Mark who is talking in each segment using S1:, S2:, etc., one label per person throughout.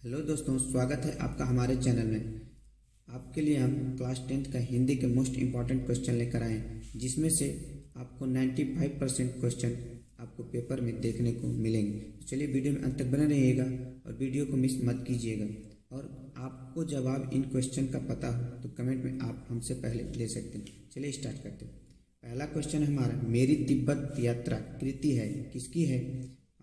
S1: Hello दोस्तों, स्वागत है आपका हमारे चैनल में। आपके लिए हम क्लास 10th का हिंदी के मोस्ट इम्पॉर्टेंट क्वेश्चन लेकर आए हैं, जिसमें से आपको 95% क्वेश्चन आपको पेपर में देखने को मिलेंगे। तो चलिए वीडियो में अंत तक बने रहिएगा और वीडियो को मिस मत कीजिएगा। और आपको जवाब इन क्वेश्चन का पता हो तो कमेंट में आप हमसे पहले दे सकते हैं। चलिए स्टार्ट करते हैं। पहला क्वेश्चन हमारा, मेरी तिब्बत यात्रा कृति है किसकी है?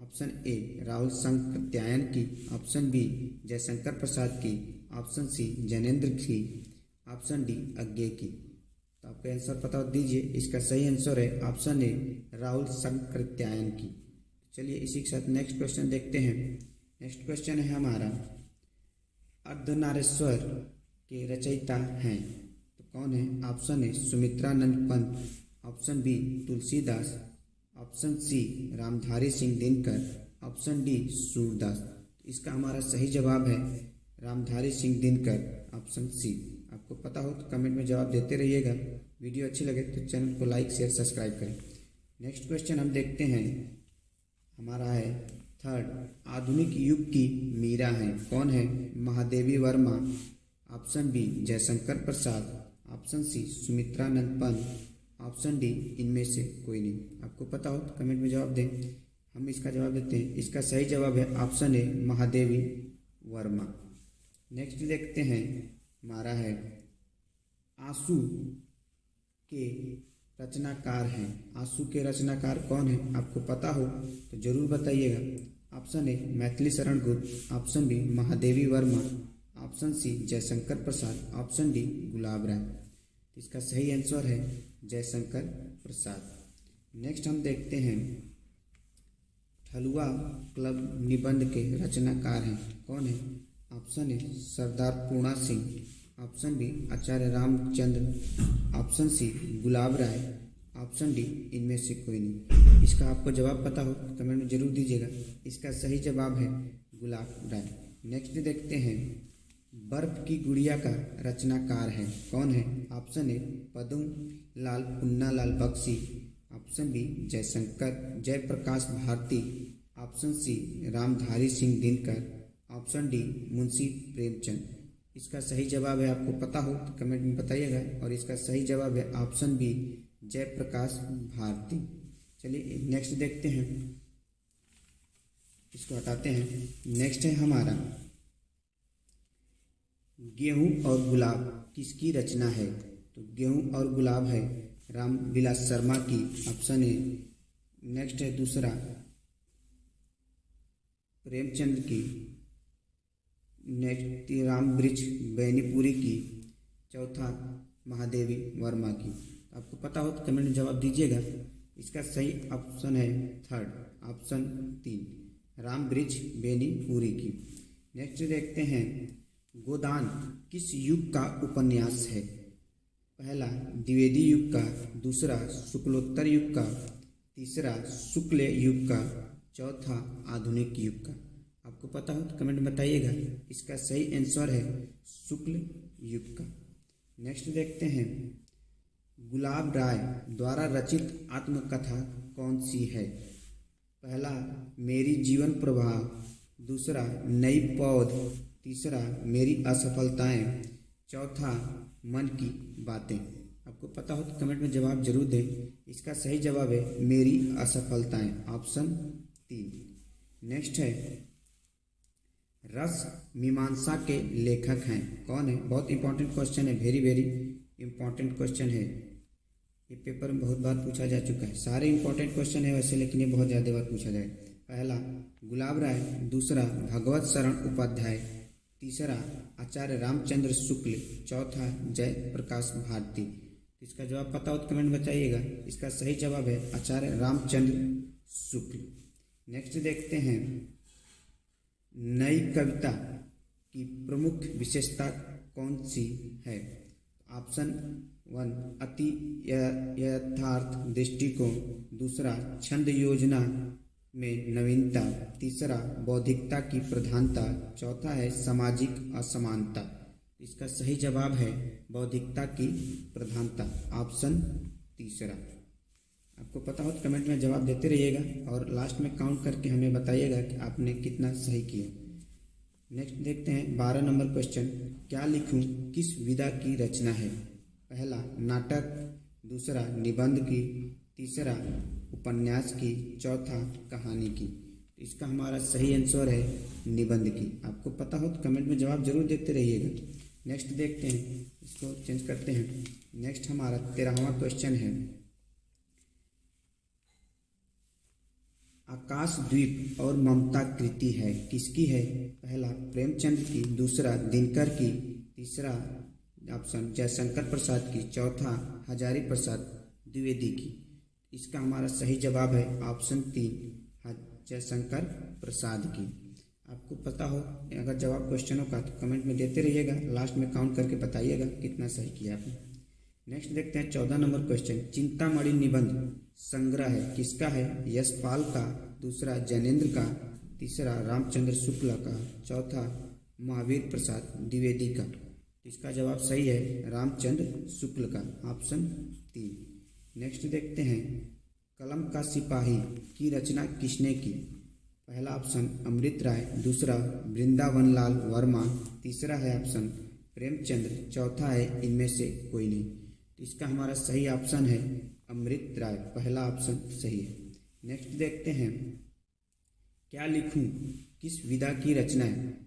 S1: ऑप्शन ए राहुल संकृत्यायन की, ऑप्शन बी जयशंकर प्रसाद की, ऑप्शन सी जैनेन्द्र की, ऑप्शन डी अज्ञे की। तो आपको आंसर पता दीजिए। इसका सही आंसर है ऑप्शन ए राहुल संकृत्यायन की। चलिए इसी के साथ नेक्स्ट क्वेश्चन देखते हैं। नेक्स्ट क्वेश्चन है हमारा, अर्धनारीश्वर के रचयिता हैं तो कौन है? Option A Sumitranand Pant, option B Tulsidas, option C Ramdhari Singh Dinkar, option D Surdas. इसका हमारा सही जवाब है रामधारी सिंह दिनकर, ऑप्शन सी। आपको पता हो तो कमेंट में जवाब देते रहिएगा। वीडियो अच्छी लगे तो चैनल को लाइक शेयर सब्सक्राइब करें। नेक्स्ट क्वेश्चन हम देखते हैं, हमारा है थर्ड, आधुनिक युग की मीरा है कौन है? Mahadevi Verma, option B Jaishankar Prasad, option C Sumitranand Pant, option D इनमें से कोई नहीं। आपको पता हो तो कमेंट में जवाब दें। हम इसका जवाब देते हैं। इसका सही जवाब है ऑप्शन ए महादेवी वर्मा। नेक्स्ट देखते हैं, हमारा है आंसू के रचनाकार हैं। आंसू के रचनाकार कौन है? आपको पता हो तो जरूर बताइएगा। Option A Maithili Sharan Gupt, option B Mahadevi Verma, option C Jaishankar Prasad, option D Gulab Rai. इसका सही आंसर है जयशंकर प्रसाद। नेक्स्ट हम देखते हैं, ठलुआ क्लब निबंध के रचनाकार हैं कौन है? Option A Sardar Purna Singh, option B Acharya Ramchandra, option C Gulab Rai, option D इनमें से कोई नहीं। इसका आपको जवाब पता हो तो कमेंट में जरूर दीजिएगा। इसका सही जवाब है गुलाब राय। नेक्स्ट देखते हैं, बर्फ की गुड़िया का रचनाकार है कौन है? Option A Padma Lal Punnalal Bakshi, option B Jaishankar Jaiprakash Bharati, option C Ramdhari Singh Dinkar, option D Munshi Premchand. इसका सही जवाब है, आपको पता हो तो कमेंट में बताइएगा। और इसका सही जवाब है ऑप्शन बी जयप्रकाश भारती। चलिए नेक्स्ट देखते हैं, इसको हटाते हैं। नेक्स्ट है हमारा, गेहूं और गुलाब किसकी रचना है? तो गेहूं और गुलाब है रामविलास शर्मा की, ऑप्शन ए। नेक्स्ट है दूसरा प्रेमचंद की, नेक्स्ट राम वृक्ष बैनीपुरी की, चौथा महादेवी वर्मा की। आपको पता हो तो कमेंट में जवाब दीजिएगा। इसका सही ऑप्शन है थर्ड, ऑप्शन 3 राम वृक्ष बैनीपुरी की। नेक्स्ट देखते हैं, गोदान किस युग का उपन्यास है? पहला द्विवेदी युग का, दूसरा शुक्लोत्तर युग का, तीसरा शुक्ल युग का, चौथा आधुनिक युग का। आपको पता हो तो कमेंट में बताइएगा। इसका सही आंसर है शुक्ल युग का। नेक्स्ट देखते हैं, गुलाब राय द्वारा रचित आत्मकथा कौन सी है? पहला मेरी जीवन प्रवाह, दूसरा नई पौध, तीसरा मेरी असफलताएं, चौथा मन की बातें। आपको पता हो तो कमेंट में जवाब जरूर दें। इसका सही जवाब है मेरी असफलताएं, ऑप्शन 3। नेक्स्ट है, रस मीमांसा के लेखक हैं कौन है? बहुत इंपॉर्टेंट क्वेश्चन है, वेरी वेरी इंपॉर्टेंट क्वेश्चन है। ये पेपर में बहुत बार पूछा जा चुका है। सारे इंपॉर्टेंट क्वेश्चन है वैसे, लेकिन ये बहुत ज़्यादा बार पूछा जाए। पहला गुलाब राय, दूसरा भगवत शरण उपाध्याय, तीसरा आचार्य रामचंद्र शुक्ल, चौथा जयप्रकाश भारती। इसका जवाब पता हो तो कमेंट बताइएगा। इसका सही जवाब है आचार्य रामचंद्र शुक्ल। नेक्स्ट देखते हैं, नई कविता की प्रमुख विशेषता कौन सी है? ऑप्शन 1 अति यथार्थ दृष्टिकोण, दूसरा छंद योजना में नवीनता, तीसरा बौद्धिकता की प्रधानता, चौथा है सामाजिक असमानता। इसका सही जवाब है बौद्धिकता की प्रधानता, ऑप्शन तीसरा। आपको पता हो तो कमेंट में जवाब देते रहिएगा और लास्ट में काउंट करके हमें बताइएगा कि आपने कितना सही किया। नेक्स्ट देखते हैं 12 नंबर क्वेश्चन, क्या लिखूं किस विधा की रचना है? पहला नाटक, दूसरा निबंध की, तीसरा उपन्यास की, चौथा कहानी की। तो इसका हमारा सही आंसर है निबंध की। आपको पता हो तो कमेंट में जवाब जरूर देते रहिएगा। नेक्स्ट देखते हैं, इसको चेंज करते हैं। नेक्स्ट हमारा 13वां क्वेश्चन है, आकाश द्वीप और ममता कृति है किसकी है? पहला प्रेमचंद की, दूसरा दिनकर की, तीसरा ऑप्शन जयशंकर प्रसाद की, चौथा हजारी प्रसाद द्विवेदी की। इसका हमारा सही जवाब है ऑप्शन 3 जयशंकर प्रसाद की। आपको पता हो अगर जवाब क्वेश्चनों का तो कमेंट में देते रहिएगा, लास्ट में काउंट करके बताइएगा कितना सही किया आपने। नेक्स्ट देखते हैं 14 नंबर क्वेश्चन, चिंतामणि निबंध संग्रह है किसका है? यशपाल का, दूसरा जैनेन्द्र का, तीसरा रामचंद्र शुक्ला का, चौथा महावीर प्रसाद द्विवेदी का। इसका जवाब सही है रामचंद्र शुक्ल का, ऑप्शन 3। नेक्स्ट देखते हैं, कलम का सिपाही की रचना किसने की? पहला ऑप्शन अमृत राय, दूसरा वृंदावन लाल वर्मा, तीसरा है ऑप्शन प्रेमचंद्र, चौथा है इनमें से कोई नहीं। तो इसका हमारा सही ऑप्शन है अमृत राय, पहला ऑप्शन सही है। नेक्स्ट देखते हैं, क्या लिखूं किस विधा की रचना है?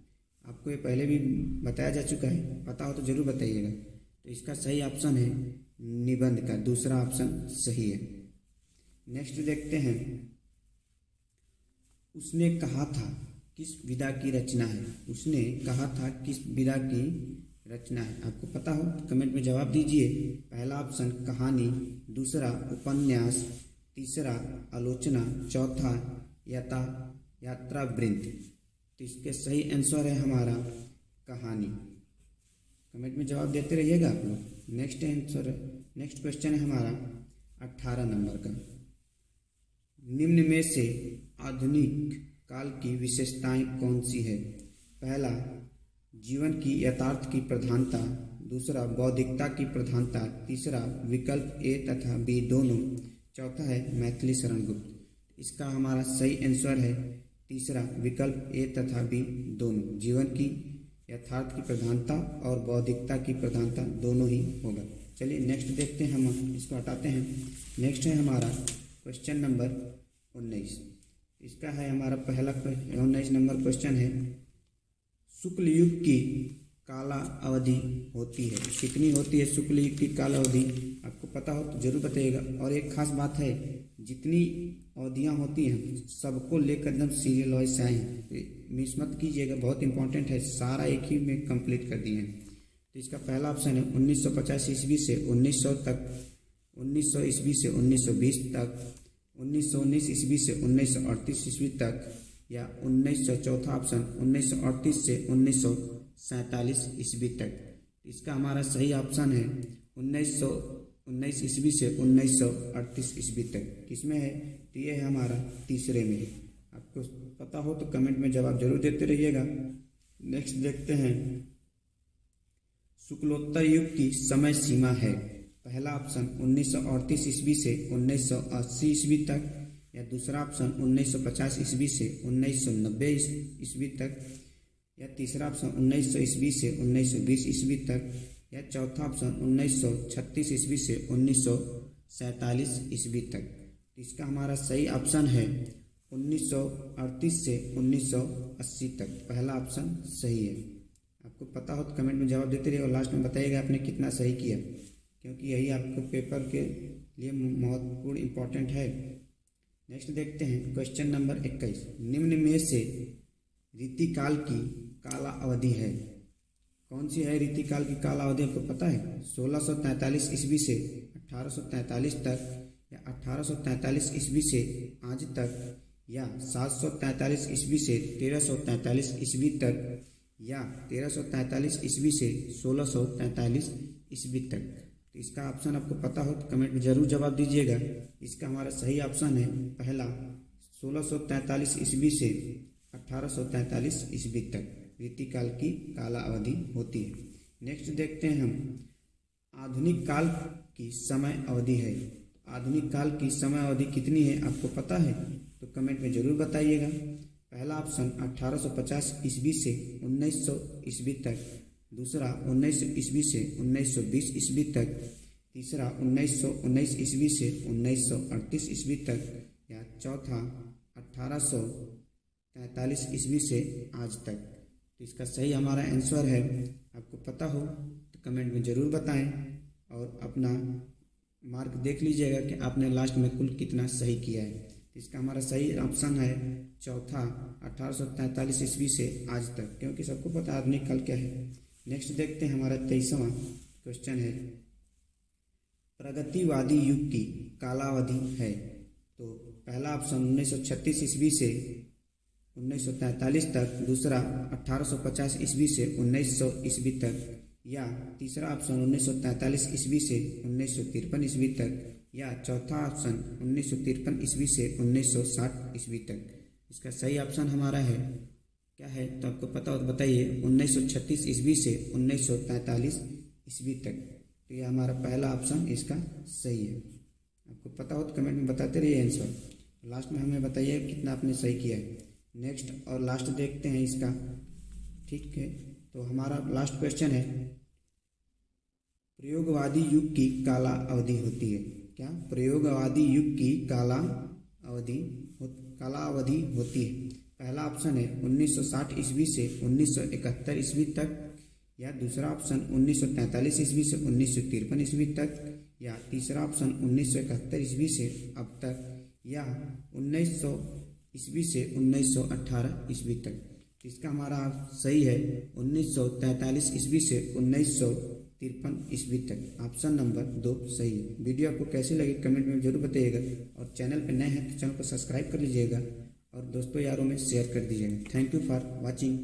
S1: आपको ये पहले भी बताया जा चुका है, पता हो तो जरूर बताइएगा। तो इसका सही ऑप्शन है निबंध का, दूसरा ऑप्शन सही है। नेक्स्ट देखते हैं, उसने कहा था किस विधा की रचना है? उसने कहा था किस विधा की रचना है? आपको पता हो तो कमेंट में जवाब दीजिए। पहला ऑप्शन कहानी, दूसरा उपन्यास, तीसरा आलोचना, चौथा यात्रा वृत्त। तो इसके सही आंसर है हमारा कहानी। कमेंट में जवाब देते रहिएगा आप लोग। नेक्स्ट क्वेश्चन है हमारा 18 नंबर का, निम्न में से आधुनिक काल की विशेषताएं कौन सी है? पहला जीवन की यथार्थ की प्रधानता, दूसरा बौद्धिकता की प्रधानता, तीसरा विकल्प ए तथा बी दोनों, चौथा है मैथिली शरण गुप्त। इसका हमारा सही आंसर है तीसरा विकल्प ए तथा बी दोनों, जीवन की यथार्थ की प्रधानता और बौद्धिकता की प्रधानता दोनों ही होगा। चलिए नेक्स्ट देखते हैं, हम इसको हटाते हैं। नेक्स्ट है हमारा क्वेश्चन नंबर 19। इसका है हमारा पहला 19 नंबर क्वेश्चन है, शुक्ल युग की काला अवधि होती है कितनी होती है? शुक्ल युग की काला अवधि आपको पता हो तो जरूर बताइएगा। और एक खास बात है, जितनी अवधियाँ होती हैं सबको लेकर एकदम सीरियल वाइज से आए, मिस मत कीजिएगा, बहुत इंपॉर्टेंट है, सारा एक ही में कंप्लीट कर दिए हैं। तो इसका पहला ऑप्शन है 1950 ईस्वी से 1900 तक, 1900 ईस्वी से 1920 तक, 1919 ईस्वी से 1938 ईस्वी तक, या 1900 चौथा ऑप्शन 1938 से 1947 ईस्वी तक। इसका हमारा सही ऑप्शन है 1919 ईस्वी से 1938 ईस्वी तक। किसमें है? तो ये है हमारा तीसरे में। आपको पता हो तो कमेंट में जवाब जरूर देते रहिएगा। नेक्स्ट देखते हैं, शुक्लोत्तर युग की समय सीमा है। पहला ऑप्शन 1938 ईस्वी से 1980 ईस्वी तक, या दूसरा ऑप्शन 1950 ईस्वी से 1990 ईस्वी तक, या तीसरा ऑप्शन 1900 ईस्वी से 1920 ईस्वी तक, या चौथा ऑप्शन 1936 ईस्वी से 1947 ईस्वी तक। इसका हमारा सही ऑप्शन है 1938 से 1980 तक, पहला ऑप्शन सही है। आपको पता हो तो कमेंट में जवाब देते रहिए और लास्ट में बताइएगा आपने कितना सही किया, क्योंकि यही आपको पेपर के लिए महत्वपूर्ण इम्पोर्टेंट है। नेक्स्ट देखते हैं क्वेश्चन नंबर 21, निम्न में से रीतिकाल की काला अवधि है कौन सी है? रीतिकाल की काला अवधि आपको पता है? 1643 ईस्वी से 1843 तक, या 1843 ईस्वी से आज तक, या 743 ईस्वी से 1343 ईस्वी तक, या 1343 ईस्वी से 1643 ईस्वी तक। तो इसका ऑप्शन आपको पता हो तो कमेंट में जरूर जवाब दीजिएगा। इसका हमारा सही ऑप्शन है पहला 1643 ईस्वी से 1843 ईस्वी तक रीतिकाल की काला अवधि होती है। नेक्स्ट देखते हैं हम, आधुनिक काल की समय अवधि है। आधुनिक काल की समय अवधि कितनी है आपको पता है? तो कमेंट में जरूर बताइएगा। पहला ऑप्शन 1850 ईस्वी से 1900 ईस्वी तक, दूसरा 1900 ईस्वी से 1920 ईस्वी तक, तीसरा 1919 ईस्वी से 1938 ईस्वी तक, या चौथा 1843 ईस्वी से आज तक। तो इसका सही हमारा आंसर है। आपको पता हो तो कमेंट में ज़रूर बताएं और अपना मार्क देख लीजिएगा कि आपने लास्ट में कुल कितना सही किया है। तो इसका हमारा सही ऑप्शन है चौथा 1843 ईस्वी से आज तक, क्योंकि सबको पता आधुनिक काल क्या है। नेक्स्ट देखते हैं, हमारा 23वां क्वेश्चन है, प्रगतिवादी युग की कालावधि है। तो पहला ऑप्शन 1936 ईस्वी से 1943 तक, दूसरा 1850 ईस्वी से 1900 ईस्वी तक, या तीसरा ऑप्शन 1943 ईस्वी से 1953 ईस्वी तक, या चौथा ऑप्शन 1953 ईस्वी से 1960 ईस्वी तक। इसका सही ऑप्शन हमारा है क्या है, तो आपको पता हो तो बताइए। 1936 ईस्वी से 1943 ईस्वी तक। तो ये हमारा पहला ऑप्शन इसका सही है। आपको पता हो तो कमेंट में बताते रहिए आंसर। लास्ट में हमें बताइए कितना आपने सही किया है। नेक्स्ट और लास्ट देखते हैं इसका, ठीक है। तो हमारा लास्ट क्वेश्चन है, प्रयोगवादी युग की काला अवधि होती है क्या? प्रयोगवादी युग की काला अवधि होती है। पहला ऑप्शन है 1960 ईस्वी से 1971 ईस्वी तक, या दूसरा ऑप्शन 1943 ईस्वी से 1953 ईस्वी तक, या तीसरा ऑप्शन 1971 ईस्वी से अब तक, या 1900 ईस्वी से 1918 ईस्वी तक। इसका हमारा सही है 1943 ईस्वी से 1953 ईस्वी तक। ऑप्शन नंबर 2 सही है। वीडियो आपको कैसी लगी कमेंट में जरूर बताइएगा, और चैनल पर नए हैं तो चैनल को सब्सक्राइब कर लीजिएगा और दोस्तों यारों में शेयर कर दीजिएगा। Thank you for watching.